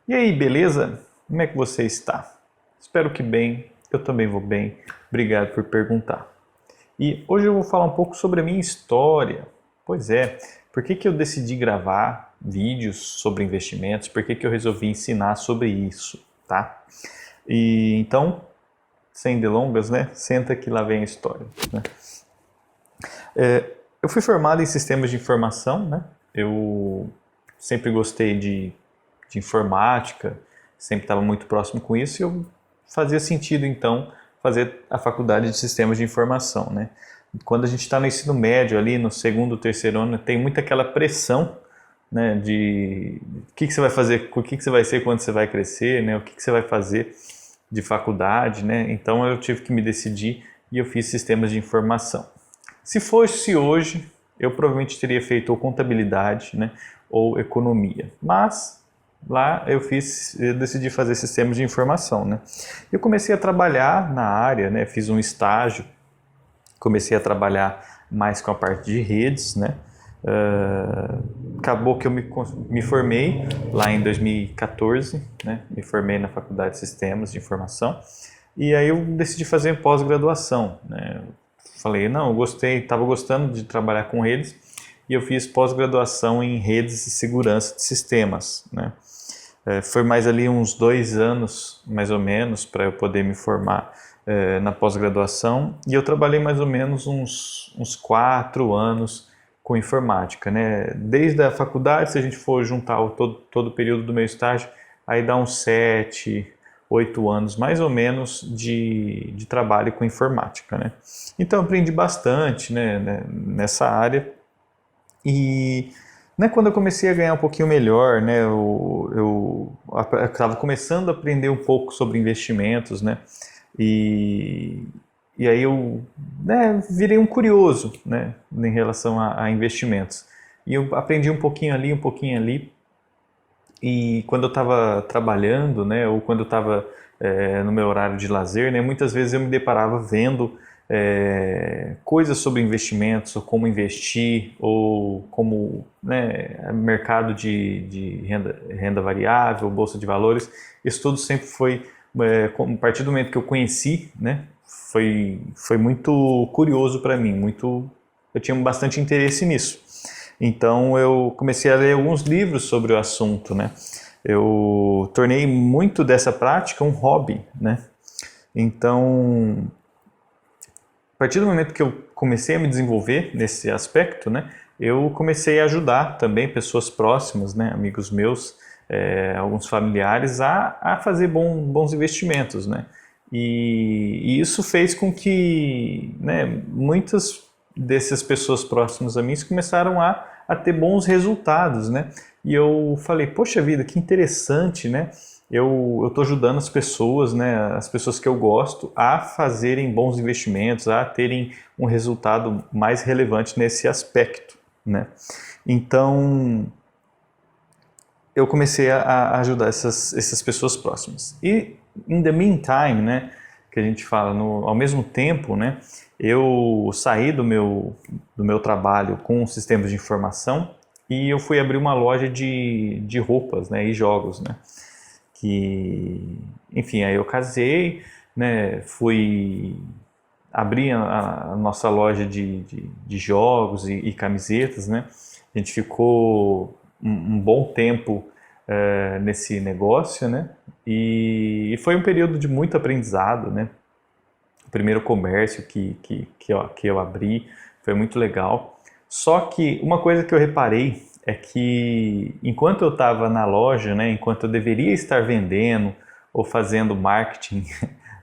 E aí, beleza? Como é que você está? Espero que bem, eu também vou bem. Obrigado por perguntar. E hoje eu vou falar um pouco sobre a minha história. Pois é, por que que eu decidi gravar vídeos sobre investimentos? Por que que eu resolvi ensinar sobre isso, tá? E então, sem delongas, né? Senta que lá vem a história, né? Eu fui formado em sistemas de informação, né? Eu sempre gostei de informática, sempre estava muito próximo com isso e eu fazia sentido então fazer a faculdade de sistemas de informação, né? Quando a gente está no ensino médio ali, no segundo, terceiro ano, tem muito aquela pressão, né, de o que você vai fazer, o que você vai ser quando você vai crescer, né? O que você vai fazer de faculdade, né? Então eu tive que me decidir e eu fiz sistemas de informação. Se fosse hoje, eu provavelmente teria feito ou contabilidade, né, ou economia. Mas lá eu decidi fazer sistemas de informação, né? Eu comecei a trabalhar na área, né? Fiz um estágio, comecei a trabalhar mais com a parte de redes, né? Acabou que eu me formei lá em 2014, né? Me formei na Faculdade de Sistemas de Informação e aí eu decidi fazer pós-graduação, né? Falei, não, eu gostei, estava gostando de trabalhar com redes e eu fiz pós-graduação em redes e segurança de sistemas, né? Foi mais ali uns 2 anos, mais ou menos, para eu poder me formar na pós-graduação e eu trabalhei mais ou menos uns 4 anos com informática, né? Desde a faculdade, se a gente for juntar todo o período do meu estágio, aí dá uns 7, 8 anos mais ou menos de trabalho com informática, né? Então eu aprendi bastante, né, nessa área e, né, quando eu comecei a ganhar um pouquinho melhor, né, eu estava começando a aprender um pouco sobre investimentos, né, e, e aí eu, né, virei um curioso, né, em relação a investimentos. E eu aprendi um pouquinho ali, e quando eu estava trabalhando, né, ou quando eu estava no meu horário de lazer, né, muitas vezes eu me deparava vendo coisas sobre investimentos, ou como investir, ou como, né, mercado de renda variável, bolsa de valores. Isso tudo sempre foi, a partir do momento que eu conheci, né, foi muito curioso para mim, eu tinha bastante interesse nisso. Então eu comecei a ler alguns livros sobre o assunto, né? Eu tornei muito dessa prática um hobby, né? Então, a partir do momento que eu comecei a me desenvolver nesse aspecto, né, eu comecei a ajudar também pessoas próximas, né, amigos meus, alguns familiares, a fazer bons investimentos, né? E isso fez com que, né, muitas dessas pessoas próximas a mim começaram a ter bons resultados, né? E eu falei, poxa vida, que interessante, né? Eu estou ajudando as pessoas, né, as pessoas que eu gosto, a fazerem bons investimentos, a terem um resultado mais relevante nesse aspecto, né? Então, eu comecei a ajudar essas pessoas próximas. E, in the meantime, né, que a gente fala, ao mesmo tempo, né, eu saí do meu trabalho com sistemas de informação e eu fui abrir uma loja de roupas, né, e jogos, né? Que, enfim, aí eu casei, né, fui abrir a nossa loja de jogos e camisetas, né? A gente ficou um bom tempo nesse negócio, né? E foi um período de muito aprendizado, né? O primeiro comércio que eu abri foi muito legal. Só que uma coisa que eu reparei é que enquanto eu estava na loja, né, enquanto eu deveria estar vendendo ou fazendo marketing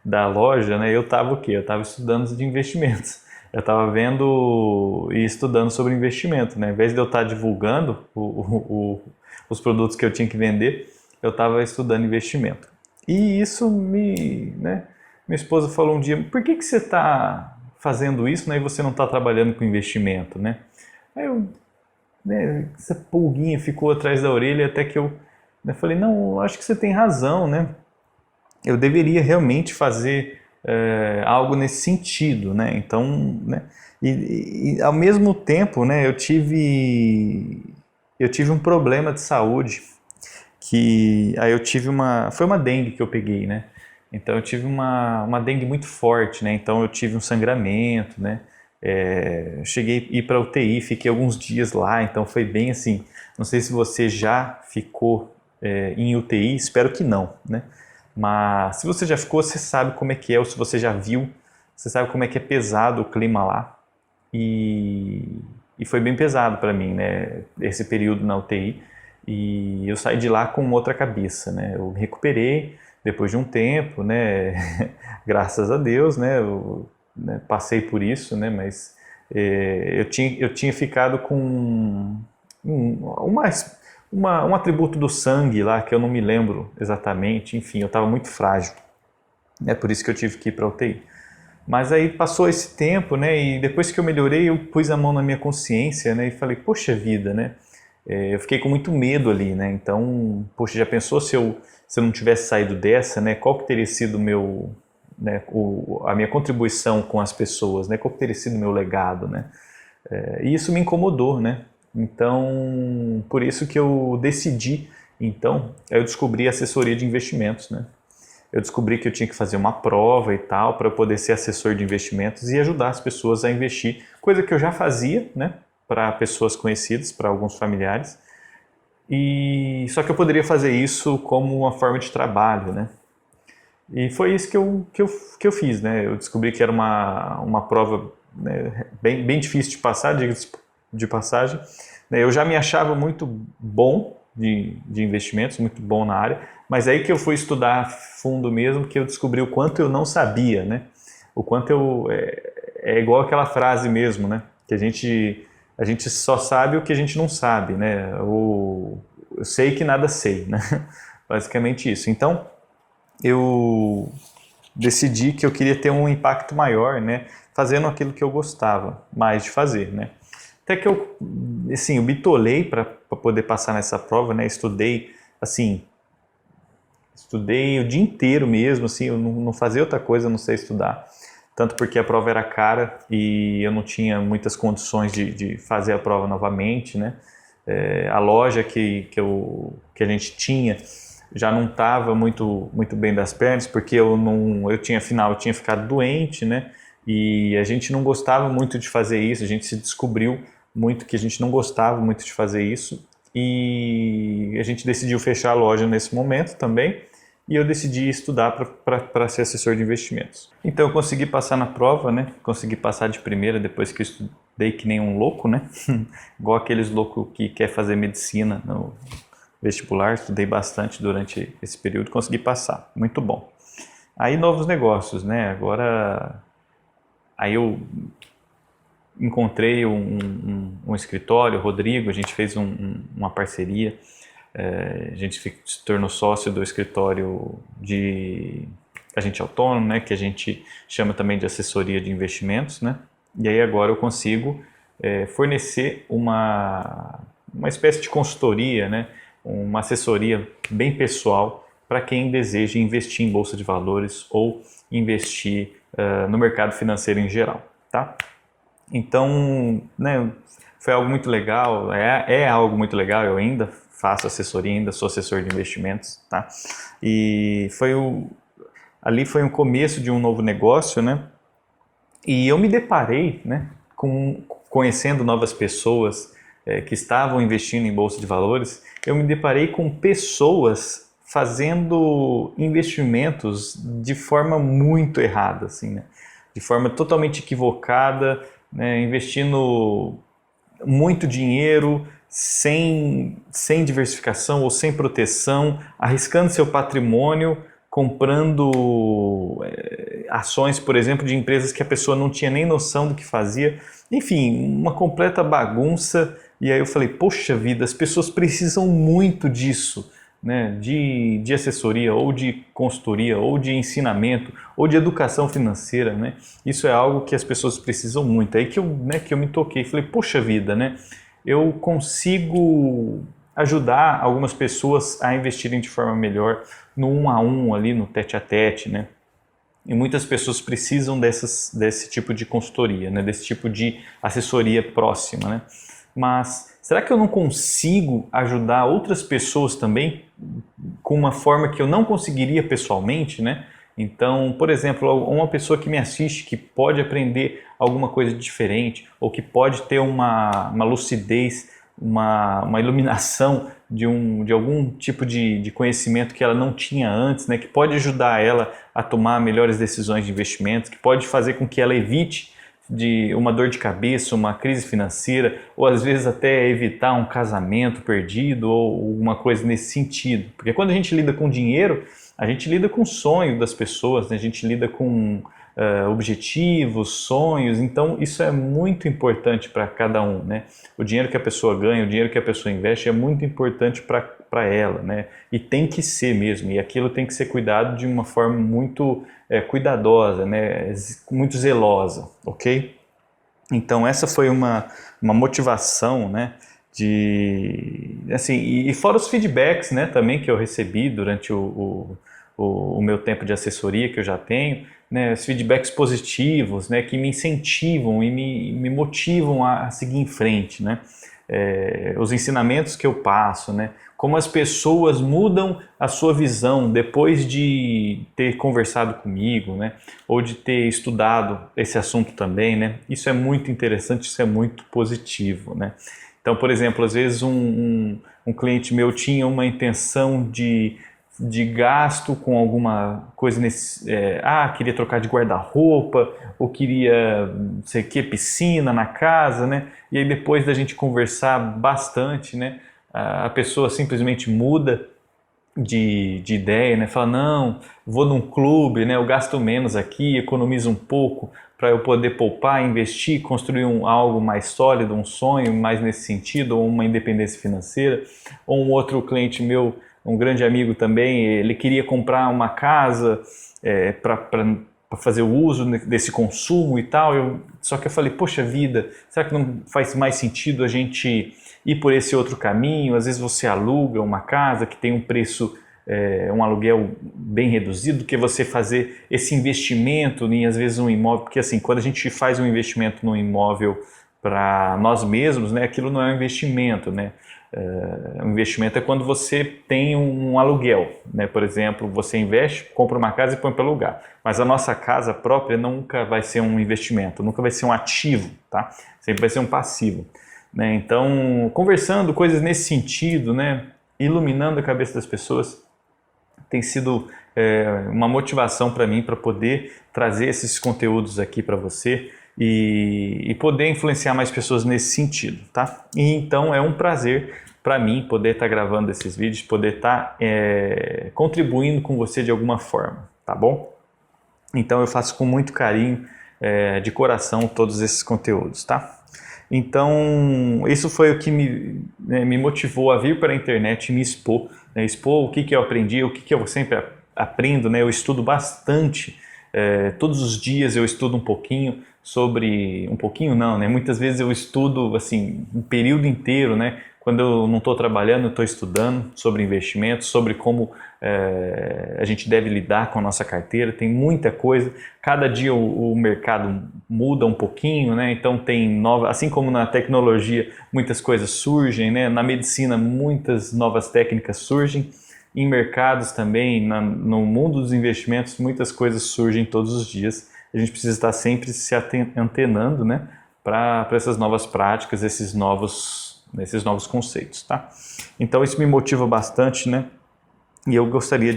da loja, né, eu estava o quê? Eu estava estudando de investimentos. Eu estava vendo e estudando sobre investimento, né? Em vez de eu estar divulgando os produtos que eu tinha que vender, eu estava estudando investimento. E isso né? Minha esposa falou um dia, por que você está fazendo isso, né, e você não está trabalhando com investimento, né? Aí eu, né, essa pulguinha ficou atrás da orelha até que eu, né, falei, não, acho que você tem razão, né? Eu deveria realmente fazer algo nesse sentido, né? Então, né? E ao mesmo tempo, né, eu tive um problema de saúde que aí eu tive foi uma dengue que eu peguei, né? Então eu tive uma dengue muito forte, né? Então eu tive um sangramento, né? Cheguei a ir para UTI, fiquei alguns dias lá, então foi bem assim. Não sei se você já ficou em UTI, espero que não, né? Mas se você já ficou, você sabe como é que é, ou se você já viu, você sabe como é que é pesado o clima lá. E foi bem pesado para mim, né? Esse período na UTI. E eu saí de lá com outra cabeça, né? Eu me recuperei depois de um tempo, né? Graças a Deus, né? Né? Passei por isso, né? Mas eu tinha ficado com um atributo do sangue lá que eu não me lembro exatamente. Enfim, eu estava muito frágil. É por isso que eu tive que ir para a UTI. Mas aí passou esse tempo, né? E depois que eu melhorei, eu pus a mão na minha consciência, né? E falei, poxa vida, né? Eu fiquei com muito medo ali, né? Então, poxa, já pensou se eu não tivesse saído dessa, né? Qual que teria sido né, a minha contribuição com as pessoas, né? Qual que teria sido o meu legado, né? E isso me incomodou, né? Então, por isso que eu decidi, então, eu descobri a assessoria de investimentos, né? Eu descobri que eu tinha que fazer uma prova e tal para poder ser assessor de investimentos e ajudar as pessoas a investir, coisa que eu já fazia, né? Para pessoas conhecidas, para alguns familiares. E só que eu poderia fazer isso como uma forma de trabalho, né? E foi isso que eu fiz, né? Eu descobri que era uma prova, né, bem difícil de passar, de passagem. Eu já me achava muito bom de investimentos, muito bom na área, mas aí que eu fui estudar a fundo mesmo, que eu descobri o quanto eu não sabia, né? O quanto é igual aquela frase mesmo, né? Que a gente só sabe o que a gente não sabe, né? Eu sei que nada sei, né? Basicamente isso. Então, eu decidi que eu queria ter um impacto maior, né? Fazendo aquilo que eu gostava mais de fazer, né? Até que eu, assim, eu bitolei para poder passar nessa prova, né? Estudei, assim, estudei o dia inteiro mesmo, assim, eu não fazia outra coisa, não sei estudar. Tanto porque a prova era cara e eu não tinha muitas condições de fazer a prova novamente, né? A loja que a gente tinha já não estava muito bem das pernas, porque eu tinha ficado doente, né? E a gente não gostava muito de fazer isso, a gente se descobriu muito que a gente não gostava muito de fazer isso e a gente decidiu fechar a loja nesse momento também e eu decidi estudar para ser assessor de investimentos. Então eu consegui passar na prova, né? Consegui passar de primeira depois que eu estudei que nem um louco, né? Igual aqueles loucos que quer fazer medicina no vestibular, estudei bastante durante esse período, consegui passar, muito bom. Aí novos negócios, né? Agora, aí eu encontrei um escritório, Rodrigo, a gente fez uma parceria, a gente se tornou sócio do escritório de agente autônomo, né? Que a gente chama também de assessoria de investimentos, né? E aí agora eu consigo fornecer uma espécie de consultoria, né? Uma assessoria bem pessoal para quem deseja investir em bolsa de valores ou investir no mercado financeiro em geral, tá? Então, né, foi algo muito legal, é algo muito legal, eu ainda faço assessoria, ainda sou assessor de investimentos, tá? E ali foi um começo de um novo negócio, né? E eu me deparei, né, conhecendo novas pessoas que estavam investindo em bolsa de valores, eu me deparei com pessoas fazendo investimentos de forma muito errada, assim, né? De forma totalmente equivocada, né? Investindo muito dinheiro sem diversificação ou sem proteção, arriscando seu patrimônio, comprando ações, por exemplo, de empresas que a pessoa não tinha nem noção do que fazia. Enfim, uma completa bagunça. E aí eu falei, poxa vida, as pessoas precisam muito disso, né? De assessoria, ou de consultoria, ou de ensinamento, ou de educação financeira, né? Isso é algo que as pessoas precisam muito. Aí que eu me toquei, falei, poxa vida, né? Eu consigo ajudar algumas pessoas a investirem de forma melhor no 1 a 1 ali, no tete a tete, né? E muitas pessoas precisam desse tipo de consultoria, né? Desse tipo de assessoria próxima, né? Mas será que eu não consigo ajudar outras pessoas também com uma forma que eu não conseguiria pessoalmente, né? Então, por exemplo, uma pessoa que me assiste que pode aprender alguma coisa diferente ou que pode ter uma lucidez, uma iluminação de algum tipo de conhecimento que ela não tinha antes, né? Que pode ajudar ela a tomar melhores decisões de investimento, que pode fazer com que ela evite de uma dor de cabeça, uma crise financeira, ou às vezes até evitar um casamento perdido ou alguma coisa nesse sentido. Porque quando a gente lida com dinheiro, a gente lida com o sonho das pessoas, né? A gente lida com objetivos, sonhos, então isso é muito importante para cada um, né? O dinheiro que a pessoa ganha, o dinheiro que a pessoa investe é muito importante para ela, né? E tem que ser mesmo, e aquilo tem que ser cuidado de uma forma muito cuidadosa, né? Muito zelosa, ok? Então essa foi uma motivação, né? Assim, e fora os feedbacks, né, também que eu recebi durante o meu tempo de assessoria que eu já tenho, né, os feedbacks positivos, né, que me incentivam e me motivam a seguir em frente, né, os ensinamentos que eu passo, né, como as pessoas mudam a sua visão depois de ter conversado comigo, né, ou de ter estudado esse assunto também, né, isso é muito interessante, isso é muito positivo, né. Então, por exemplo, às vezes um cliente meu tinha uma intenção de gasto com alguma coisa nesse... queria trocar de guarda-roupa, ou queria, não sei o que, piscina na casa, né? E aí depois da gente conversar bastante, né? A pessoa simplesmente muda de ideia, né? Fala, não, vou num clube, né? Eu gasto menos aqui, economizo um pouco para eu poder poupar, investir, construir algo mais sólido, um sonho mais nesse sentido, ou uma independência financeira. Ou um outro cliente meu, um grande amigo também, ele queria comprar uma casa para fazer o uso desse consumo e tal. Só que eu falei, poxa vida, será que não faz mais sentido a gente ir por esse outro caminho? Às vezes você aluga uma casa que tem um preço, um aluguel bem reduzido, do que você fazer esse investimento em, às vezes, um imóvel. Porque assim, quando a gente faz um investimento num imóvel para nós mesmos, né, aquilo não é um investimento, né? Um investimento é quando você tem um aluguel, né? Por exemplo, você investe, compra uma casa e põe para alugar. Mas a nossa casa própria nunca vai ser um investimento, nunca vai ser um ativo, tá? Sempre vai ser um passivo, né? Então, conversando coisas nesse sentido, né? Iluminando a cabeça das pessoas, tem sido uma motivação para mim para poder trazer esses conteúdos aqui para você e poder influenciar mais pessoas nesse sentido, tá? E então é um prazer para mim poder estar gravando esses vídeos, poder estar contribuindo com você de alguma forma, tá bom? Então eu faço com muito carinho, de coração, todos esses conteúdos, tá? Então, isso foi o que me motivou a vir para a internet e me expor, né? Expor o que eu aprendi, o que eu sempre aprendo, né? Eu estudo bastante, todos os dias eu estudo um pouquinho sobre... Um pouquinho não, né? Muitas vezes eu estudo, assim, um período inteiro, né? Quando eu não estou trabalhando, eu estou estudando sobre investimentos, sobre como a gente deve lidar com a nossa carteira. Tem muita coisa. Cada dia o mercado muda um pouquinho, né? Então tem assim como na tecnologia, muitas coisas surgem, né? Na medicina, muitas novas técnicas surgem. Em mercados também, no mundo dos investimentos, muitas coisas surgem todos os dias. A gente precisa estar sempre se antenando, né? Para essas novas práticas, esses novos conceitos, tá? Então isso me motiva bastante, né? E eu gostaria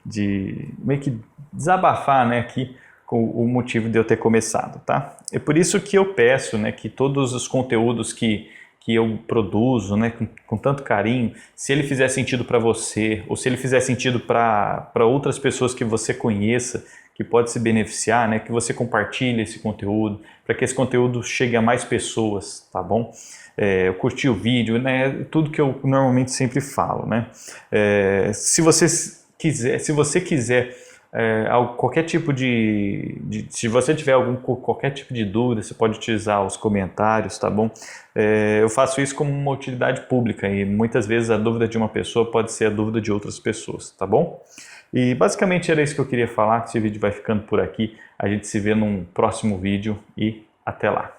de meio que desabafar, né, aqui com o motivo de eu ter começado, tá? É por isso que eu peço, né, que todos os conteúdos que eu produzo, né, com tanto carinho, se ele fizer sentido para você, ou se ele fizer sentido para outras pessoas que você conheça, que pode se beneficiar, né, que você compartilhe esse conteúdo, para que esse conteúdo chegue a mais pessoas, tá bom? Eu curti o vídeo, né, tudo que eu normalmente sempre falo, né? Se você quiser qualquer tipo se você tiver qualquer tipo de dúvida, você pode utilizar os comentários, tá bom? Eu faço isso como uma utilidade pública e muitas vezes a dúvida de uma pessoa pode ser a dúvida de outras pessoas, tá bom? E basicamente era isso que eu queria falar. Esse vídeo vai ficando por aqui. A gente se vê num próximo vídeo e até lá.